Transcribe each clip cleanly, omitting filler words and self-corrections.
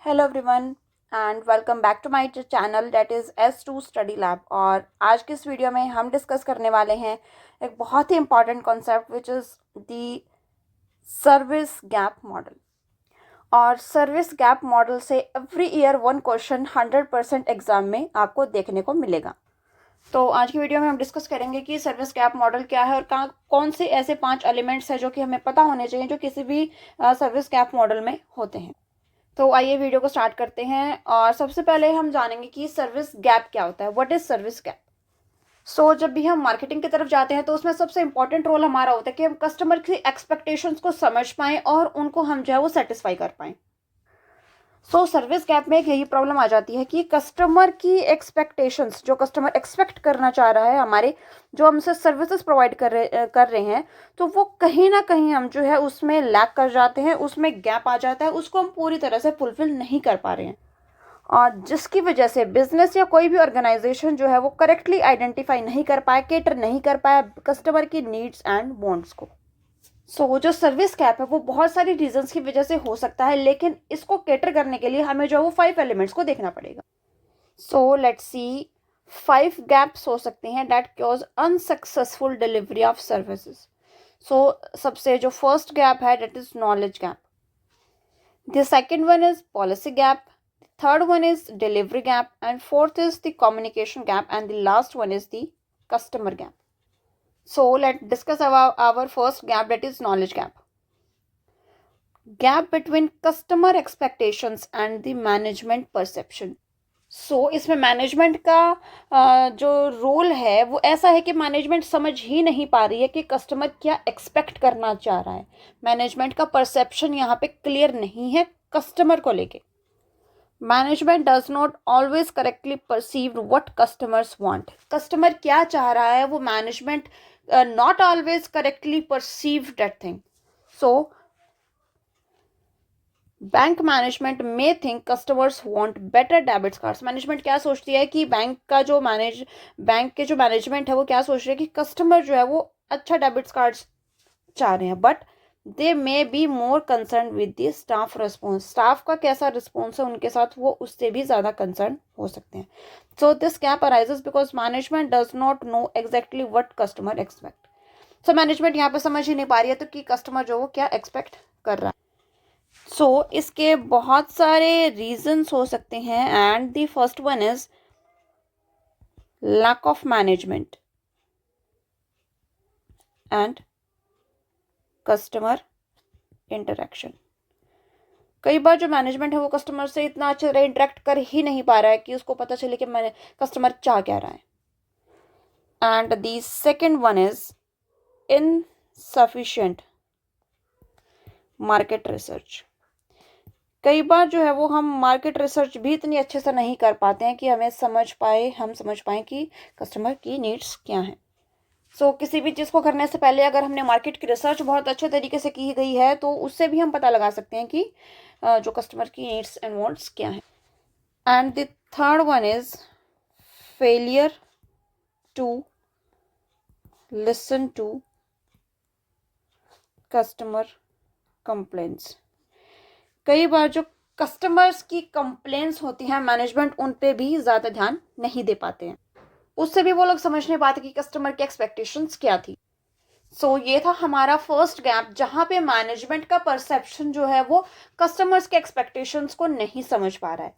Hello everyone and welcome back to my channel that is S2 study lab. और आज की इस video में हम डिस्कस करने वाले हैं एक बहुत ही important concept which is the service gap model. और सर्विस गैप मॉडल से every year one question 100% exam में आपको देखने को मिलेगा। तो आज की वीडियो में हम डिस्कस करेंगे कि सर्विस गैप मॉडल क्या है और कौन से ऐसे 5 एलिमेंट्स हैं जो कि हमें पता होने चाहिए जो किसी भी सर्विस गैप मॉडल में होते हैं। तो आइए वीडियो को स्टार्ट करते हैं। और सबसे पहले हम जानेंगे कि सर्विस गैप क्या होता है। What is service gap. So जब भी हम मार्केटिंग की तरफ जाते हैं तो उसमें सबसे इंपॉर्टेंट रोल हमारा होता है कि हम कस्टमर की एक्सपेक्टेशंस को समझ पाएं और उनको हम जो है वो सेटिस्फाई कर पाएं। सर्विस गैप में एक यही प्रॉब्लम आ जाती है कि कस्टमर की एक्सपेक्टेशंस, जो कस्टमर एक्सपेक्ट करना चाह रहा है हमारे, जो हमसे सर्विसेज प्रोवाइड कर रहे हैं, तो वो कहीं ना कहीं हम जो है उसमें लैक कर जाते हैं, उसमें गैप आ जाता है, उसको हम पूरी तरह से फुलफिल नहीं कर पा रहे हैं। और जिसकी वजह से बिजनेस या कोई भी ऑर्गेनाइजेशन जो है वो करेक्टली आइडेंटिफाई नहीं कर पाया, केटर नहीं कर पाया कस्टमर की नीड्स एंड वांट्स को। जो सर्विस कैप है वो बहुत सारी रीजंस की वजह से हो सकता है, लेकिन इसको केटर करने के लिए हमें जो है वो 5 एलिमेंट्स को देखना पड़ेगा। लेट्स सी 5 गैप्स हो सकते हैं that cause unsuccessful delivery of services. सबसे जो फर्स्ट गैप है that is knowledge gap, the second one is policy gap, third one is delivery gap, and fourth is the communication gap, and the last one is the customer gap. So let's discuss our first gap, that is knowledge gap. Gap between customer expectations and the management perception. इसमें management का जो role है वो ऐसा है कि management समझ ही नहीं पा रही है कि कस्टमर क्या एक्सपेक्ट करना चाह रहा है। मैनेजमेंट का परसेप्शन यहाँ पे क्लियर नहीं है कस्टमर को लेके। Management does not always correctly perceive what customers want. Customer क्या चाह रहा है वो management not always correctly perceive that thing. So bank management may think customers want better debit cards. Management क्या सोचती है कि बैंक के जो मैनेजमेंट है वो क्या सोच रही है कि कस्टमर जो है वो अच्छा डेबिट कार्ड्स चाह रहे हैं, but they may be more concern with the staff response. Staff का कैसा रिस्पॉन्स है उनके साथ, वो उससे भी ज़्यादा कंसर्न हो सकते हैं। This gap arises because management does not know exactly what customer expect. Management यहाँ पे समझ ही नहीं पा रही है तो कि कस्टमर जो वो क्या एक्सपेक्ट कर रहा है। इसके बहुत सारे रीजंस हो सकते हैं, and the first one is lack of management and customer interaction. कई बार जो मैनेजमेंट है वो कस्टमर से इतना अच्छी तरह इंटरेक्ट कर ही नहीं पा रहा है कि उसको पता चले कि मैंने कस्टमर चाह क्या रहा है। And the second one is insufficient market research. कई बार जो है वो हम मार्केट रिसर्च भी इतनी अच्छे से नहीं कर पाते हैं कि हम समझ पाए कि कस्टमर की नीड्स क्या हैं। किसी भी चीज़ को करने से पहले अगर हमने मार्केट की रिसर्च बहुत अच्छे तरीके से की गई है तो उससे भी हम पता लगा सकते हैं कि जो कस्टमर की नीड्स एंड वांट्स क्या हैं। And the third one is failure to listen to customer complaints. कई बार जो कस्टमर्स की कंप्लेंट्स होती हैं मैनेजमेंट उन पे भी ज़्यादा ध्यान नहीं दे पाते हैं, उससे भी वो लोग समझ नहीं पाते कि कस्टमर की एक्सपेक्टेशंस क्या थी। ये था हमारा फर्स्ट गैप जहां पे मैनेजमेंट का परसेप्शन जो है वो कस्टमर्स के एक्सपेक्टेशंस को नहीं समझ पा रहा है।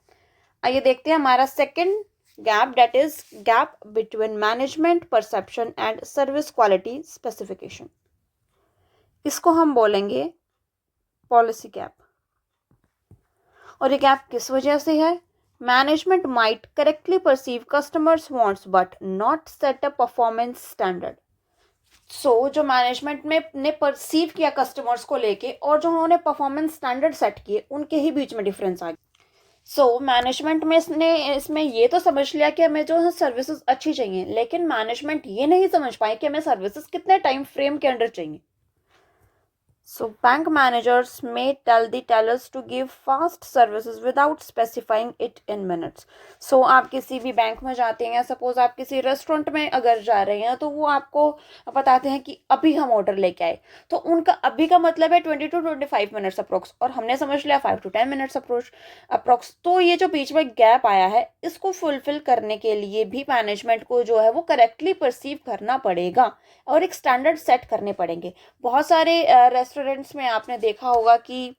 आइए देखते हैं हमारा second gap, that is gap between management perception and service quality specification. इसको हम बोलेंगे पॉलिसी गैप। और ये गैप किस वजह से है? Management might correctly perceive customers wants but not set a performance standard. जो मैनेजमेंट ने परसीव किया कस्टमर्स को लेके और जो उन्होंने परफॉर्मेंस स्टैंडर्ड सेट किए उनके ही बीच में डिफरेंस आ गया। मैनेजमेंट में इसमें ये तो समझ लिया कि हमें जो सर्विसेज अच्छी चाहिए, लेकिन मैनेजमेंट ये नहीं समझ पाए कि हमें सर्विसेज कितने टाइम फ्रेम के अंडर चाहिए। So bank managers may tell the tellers to give fast services without specifying it in minutes. So आप किसी भी बैंक में जाते हैं, सपोज आप किसी रेस्टोरेंट में अगर जा रहे हैं, तो वो आपको बताते हैं कि अभी हम ऑर्डर लेके आए, तो उनका अभी का मतलब है 20 to 25 मिनट्स अप्रोक्स, और हमने समझ लिया 5 to 10 मिनट्स अप्रोक्स। तो ये जो बीच में गैप आया है, इसको फुलफिल करने के लिए भी मैनेजमेंट को जो है वो करेक्टली परसीव करना पड़ेगा और एक स्टैंडर्ड सेट करने पड़ेंगे। बहुत सारे रेस्टोरेंट्स में आपने देखा होगा कि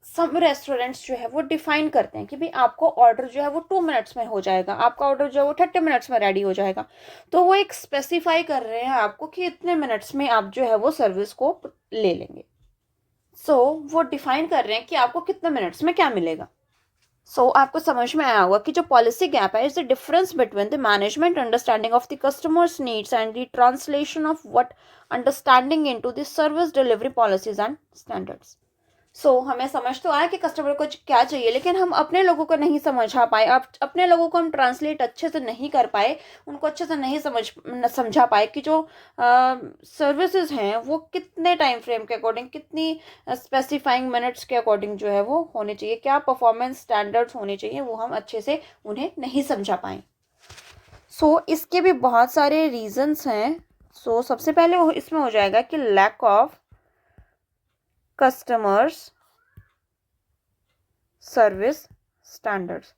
सब रेस्टोरेंट्स जो है वो डिफाइन करते हैं कि भाई आपको ऑर्डर जो है वो 2 मिनट्स में हो जाएगा, आपका ऑर्डर जो है वो 30 मिनट्स में रेडी हो जाएगा। तो वो एक स्पेसिफाई कर रहे हैं आपको कि इतने मिनट्स में आप जो है वो सर्विस को ले लेंगे। सो वो डिफाइन कर रहे हैं कि आपको कितने मिनट्स में क्या मिलेगा। आपको समझ में आया होगा कि जो पॉलिसी गैप है is the difference between the management understanding of the customers needs and the translation of what understanding into the service delivery policies and standards. हमें समझ तो आया कि कस्टमर को क्या चाहिए, लेकिन हम अपने लोगों को नहीं समझा पाए। अब अपने लोगों को हम ट्रांसलेट अच्छे से नहीं कर पाए, उनको अच्छे से नहीं समझा पाए कि जो सर्विसेज हैं वो कितने टाइम फ्रेम के अकॉर्डिंग, कितनी स्पेसिफाइंग मिनट्स के अकॉर्डिंग जो है वो होने चाहिए, क्या परफॉर्मेंस स्टैंडर्ड्स होने चाहिए, वो हम अच्छे से उन्हें नहीं समझा पाए। इसके भी बहुत सारे रीजंस हैं। सबसे पहले इसमें हो जाएगा कि lack of customers service standards.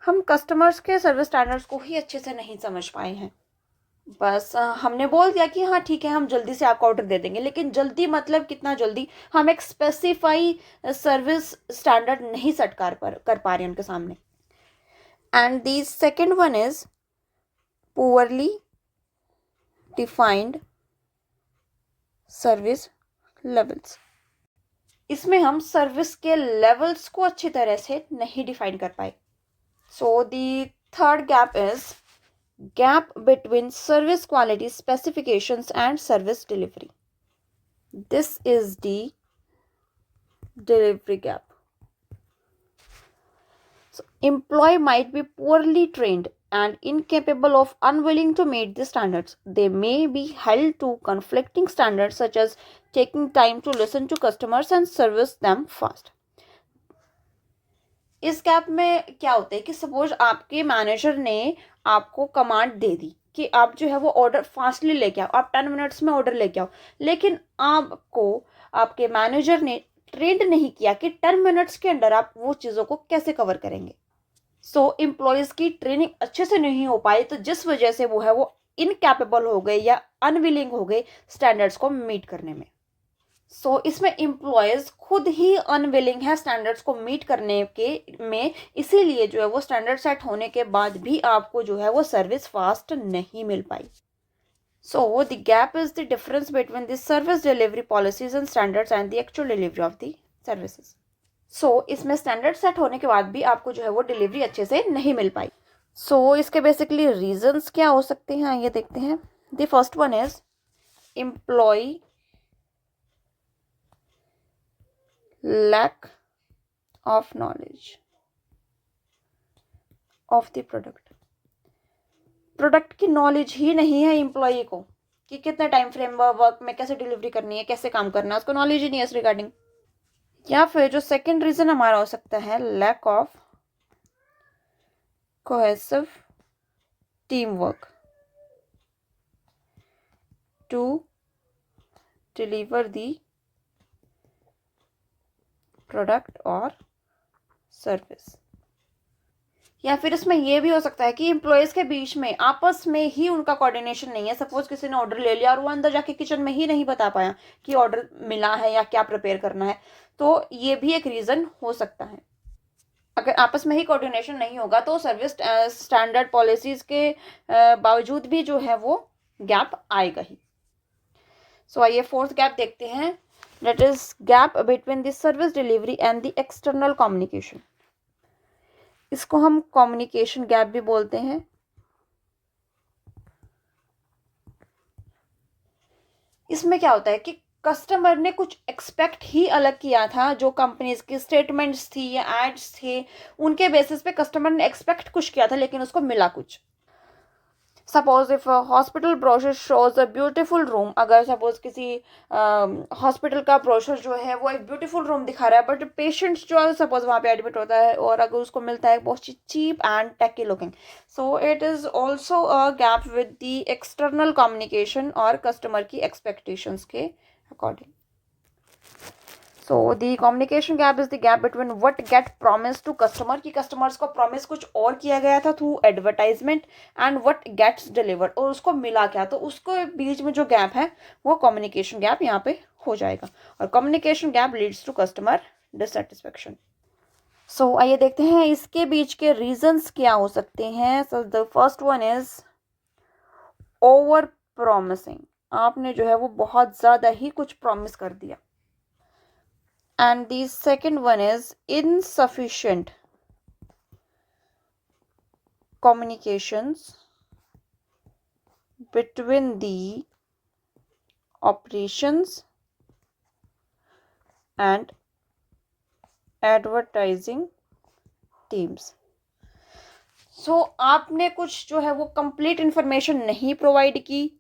हम कस्टमर्स के सर्विस स्टैंडर्ड्स को ही अच्छे से नहीं समझ पाए हैं। बस हमने बोल दिया कि हाँ ठीक है, हम जल्दी से आपको ऑर्डर दे देंगे, लेकिन जल्दी मतलब कितना जल्दी, हम एक स्पेसिफाई सर्विस स्टैंडर्ड नहीं सेट कर पा रहे हैं उनके सामने। And the second one is poorly defined service levels. इसमें हम सर्विस के लेवल्स को अच्छी तरह से नहीं डिफाइन कर पाए। दी third gap is gap between service quality specifications and service delivery. This is the delivery gap. Employee might be poorly trained and incapable of unwilling to meet the standards. They may be held to conflicting standards such as taking time to listen to customers and service them fast. इस gap में क्या होता है कि suppose आपके manager ने आपको command दे दी कि आप जो है वो ऑर्डर फास्टली लेके आओ, आप 10 मिनट्स में ऑर्डर लेके आओ, लेकिन आपको आपके मैनेजर ने ट्रेंड नहीं किया कि 10 मिनट्स के अंदर आप वो चीज़ों को कैसे कवर करेंगे। एम्प्लॉयज़ की ट्रेनिंग अच्छे से नहीं हो पाई, तो जिस वजह से वो है वो इनकैपेबल हो गए या अनविलिंग हो गए स्टैंडर्ड्स को मीट करने में। इसमें एम्प्लॉयज़ खुद ही अनविलिंग है स्टैंडर्ड्स को मीट करने के में, इसीलिए जो है वो स्टैंडर्ड सेट होने के बाद भी आपको जो है वो सर्विस फास्ट नहीं मिल पाई। The gap is the difference between the service delivery policies and standards and the actual delivery of the services. इसमें स्टैंडर्ड सेट होने के बाद भी आपको जो है वो डिलीवरी अच्छे से नहीं मिल पाई। इसके बेसिकली रीजंस क्या हो सकते हैं, ये देखते हैं। The first one is employ lack of knowledge of the product की नॉलेज ही नहीं है एम्प्लॉय को कि कितने टाइम फ्रेम वर्क में कैसे डिलीवरी करनी है, कैसे काम करना है, उसको नॉलेज ही नहीं है इस रिगार्डिंग। या फिर जो सेकंड रीजन हमारा हो सकता है, lack of cohesive team work to deliver the product और सर्विस। या फिर इसमें यह भी हो सकता है कि एम्प्लॉयज़ के बीच में आपस में ही उनका कोऑर्डिनेशन नहीं है। सपोज किसी ने ऑर्डर ले लिया और वो अंदर जाके किचन में ही नहीं बता पाया कि ऑर्डर मिला है या क्या प्रिपेयर करना है, तो ये भी एक रीज़न हो सकता है। अगर आपस में ही कोऑर्डिनेशन नहीं होगा तो सर्विस स्टैंडर्ड पॉलिसीज़ के बावजूद भी जो है वो गैप आएगा ही। आइए फोर्थ गैप देखते हैं, that is gap between the service delivery and the external communication. इसको हम communication gap भी बोलते हैं। इसमें क्या होता है कि कस्टमर ने कुछ एक्सपेक्ट ही अलग किया था, जो कंपनीज की स्टेटमेंट्स थी या एड्स थे उनके बेसिस पे कस्टमर ने एक्सपेक्ट कुछ किया था, लेकिन उसको मिला कुछ। Suppose if hospital brochure shows a beautiful room, अगर सपोज किसी हॉस्पिटल का ब्रोशर जो है वो एक ब्यूटीफुल रूम दिखा रहा है, बट पेशेंट्स जो है सपोज वहाँ पे एडमिट होता है और अगर उसको मिलता है बहुत cheap and techy looking, so it is also a gap with the external communication और कस्टमर की एक्सपेक्टेशंस के according. So the communication gap is the gap between what get promise to customer, कि कस्टमर्स को promise कुछ और किया गया था through advertisement, and what gets delivered, और उसको मिला क्या, तो उसको बीच में जो गैप है वो कम्युनिकेशन गैप यहाँ पे हो जाएगा. और communication gap leads to customer dissatisfaction. So आइए देखते हैं इसके बीच के रीजंस क्या हो सकते हैं. So the first one is over promising. आपने जो है वो बहुत ज़्यादा ही कुछ प्रॉमिस कर दिया. And the second one is insufficient communications between the operations and advertising teams. So आपने कुछ जो है वो कंप्लीट इंफॉर्मेशन नहीं प्रोवाइड की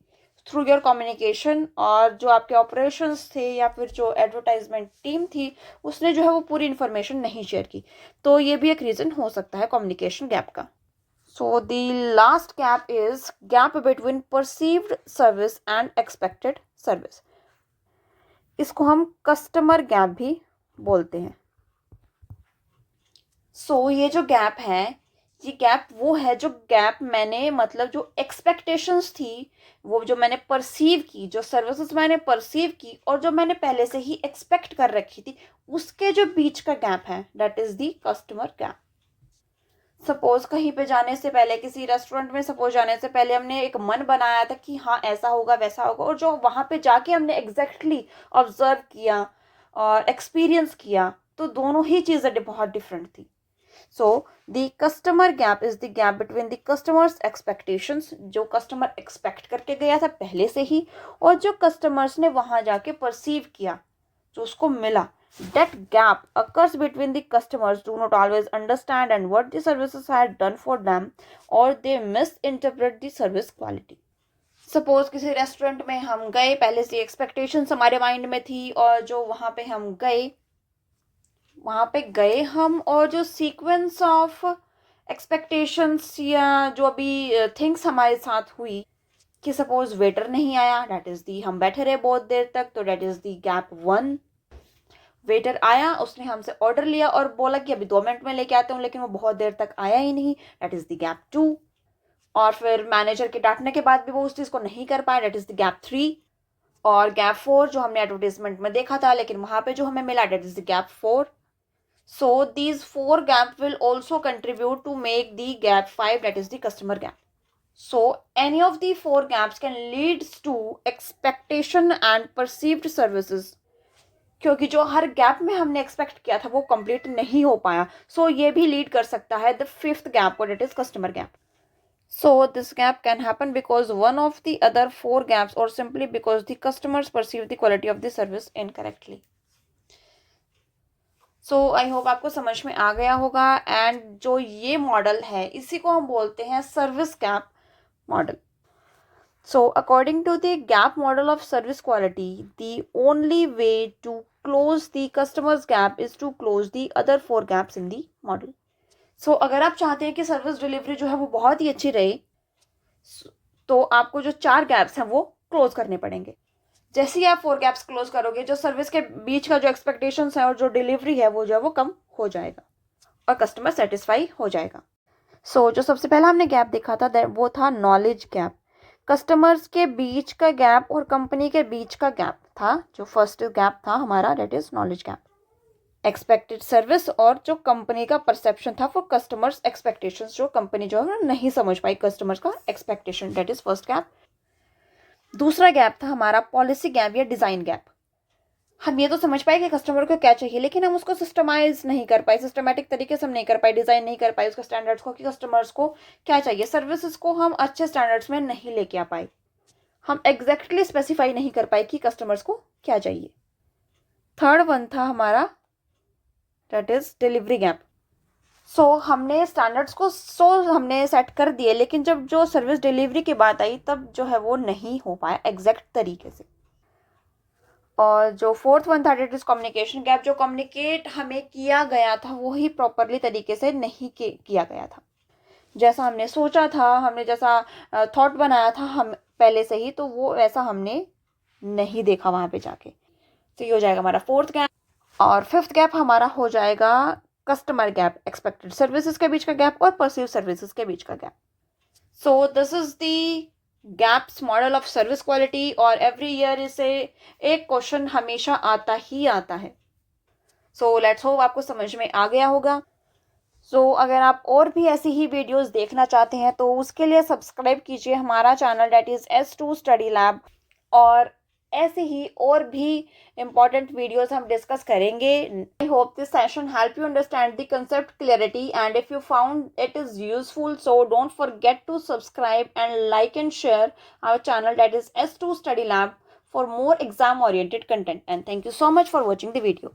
थ्रू योर कम्युनिकेशन, और जो आपके ऑपरेशंस थे या फिर जो एडवर्टाइजमेंट टीम थी उसने जो है वो पूरी इन्फॉर्मेशन नहीं शेयर की. तो ये भी एक रीज़न हो सकता है कम्युनिकेशन गैप का. So the last gap is gap between perceived service and expected service. इसको हम कस्टमर गैप भी बोलते हैं. सो ये जो गैप है, ये गैप वो है जो गैप मैंने मतलब जो एक्सपेक्टेशंस थी, वो जो मैंने परसीव की, जो सर्विसेज मैंने परसीव की और जो मैंने पहले से ही एक्सपेक्ट कर रखी थी, उसके जो बीच का गैप है, that is the customer gap. Suppose कहीं पे जाने से पहले, किसी रेस्टोरेंट में सपोज जाने से पहले हमने एक मन बनाया था कि हाँ ऐसा होगा वैसा होगा, और जो वहाँ पे जाके हमने एग्जैक्टली ऑब्जर्व किया और एक्सपीरियंस किया, तो दोनों ही चीज़ें बहुत डिफरेंट थी. So the customer gap is the gap between the customer's expectations, जो कस्टमर एक्सपेक्ट करके गया था पहले से ही, और जो कस्टमर्स ने वहां जाके परसीव किया, जो उसको मिला. That gap occurs between the customers do not always understand and what the services had done for them, or they misinterpret the service quality. Suppose किसी रेस्टोरेंट में हम गए, पहले से एक्सपेक्टेशंस हमारे माइंड में थी, और जो वहाँ पे हम गए, वहाँ पे गए हम, और जो सीक्वेंस ऑफ एक्सपेक्टेशंस या जो अभी थिंग्स हमारे साथ हुई कि सपोज वेटर नहीं आया, डैट इज़ दी, हम बैठे रहे बहुत देर तक, तो that is the gap 1. Waiter आया, उसने हमसे ऑर्डर लिया और बोला कि अभी 2 मिनट में लेके आता हूँ, लेकिन वो बहुत देर तक आया ही नहीं, डैट इज़ दी गैप 2. और फिर मैनेजर के डांटने के बाद भी वो उस चीज़ को नहीं कर पाया, डैट इज़ द गैप 3. और गैप 4 जो हमने एडवर्टीजमेंट में देखा था लेकिन वहाँ पे जो हमें मिला, that is the gap 4. So these 4 gaps will also contribute to make the gap 5, that is the customer gap. So any of the 4 gaps can leads to expectation and perceived services. क्योंकि जो हर gap में हमने expect किया था वो complete नहीं हो पाया, सो ये भी लीड कर सकता है द 5th गैप को, that is customer gap. So this gap can happen because one of the other 4 gaps, or simply because the customers perceive the quality of the service incorrectly. So I hope आपको समझ में आ गया होगा. And जो ये model है इसी को हम बोलते हैं service gap model. So according to the gap model of service quality, the only way to close the customers gap is to close the other 4 gaps in the model. So अगर आप चाहते हैं कि सर्विस डिलीवरी जो है वो बहुत ही अच्छी रहे, तो आपको जो 4 गैप्स हैं वो क्लोज करने पड़ेंगे. जैसे ही आप 4 गैप्स क्लोज करोगे, जो सर्विस के बीच का जो एक्सपेक्टेशंस है और जो डिलीवरी है वो जो है वो कम हो जाएगा और कस्टमर सेटिस्फाई हो जाएगा. सो जो सबसे पहला हमने गैप देखा था वो था नॉलेज गैप. कस्टमर्स के बीच का गैप और कंपनी के बीच का गैप था. जो फर्स्ट गैप था हमारा, that is knowledge gap. Expected service और जो कंपनी का परसेप्शन था फॉर कस्टमर्स एक्सपेक्टेशंस, जो कंपनी जो है नहीं समझ पाई कस्टमर्स का expectation, that is first gap. दूसरा गैप था हमारा पॉलिसी गैप या डिज़ाइन गैप. हम ये तो समझ पाए कि कस्टमर को क्या चाहिए, लेकिन हम उसको सिस्टमाइज नहीं कर पाए, सिस्टमेटिक तरीके से हम नहीं कर पाए, डिज़ाइन नहीं कर पाए उसके स्टैंडर्ड्स को कि कस्टमर्स को क्या चाहिए. सर्विसेज को हम अच्छे स्टैंडर्ड्स में नहीं लेके आ पाए, हम एग्जैक्टली स्पेसिफाई नहीं कर पाए कि कस्टमर्स को क्या चाहिए. थर्ड वन था हमारा, दैट इज डिलीवरी गैप. हमने स्टैंडर्ड्स को हमने सेट कर दिए, लेकिन जब जो सर्विस डिलीवरी की बात आई तब जो है वो नहीं हो पाया एग्जैक्ट तरीके से। और जो फोर्थ वन था इट इज कम्युनिकेशन गैप। जो कम्युनिकेट हमें किया गया था वो ही प्रॉपरली तरीके से नहीं किया गया था। जैसा हमने सोचा था, हमने जैसा थॉट बनाया था हम पहले से ही, तो वो वैसा हमने नहीं देखा वहाँ पे जाके। तो ये हो जाएगा हमारा फोर्थ गैप। और फिफ्थ गैप हमारा हो जाएगा कस्टमर गैप, एक्सपेक्टेड सर्विसेज के बीच का गैप और परसीव सर्विसेज के बीच का gap. So this is the gaps model of service quality. और एवरी ईयर इसे एक क्वेश्चन हमेशा आता ही आता है। सो लेट्स होप आपको समझ में आ गया होगा। अगर आप और भी ऐसी ही वीडियोस देखना चाहते हैं तो उसके लिए सब्सक्राइब कीजिए हमारा channel that is S2 study lab. और ऐसे ही और भी इम्पॉर्टेंट वीडियोस हम डिस्कस करेंगे। I hope this session help you understand the concept clarity and if you found it is useful so don't forget to subscribe and like and share our channel that is S2 study lab for more exam oriented content, and thank you so much for watching the video.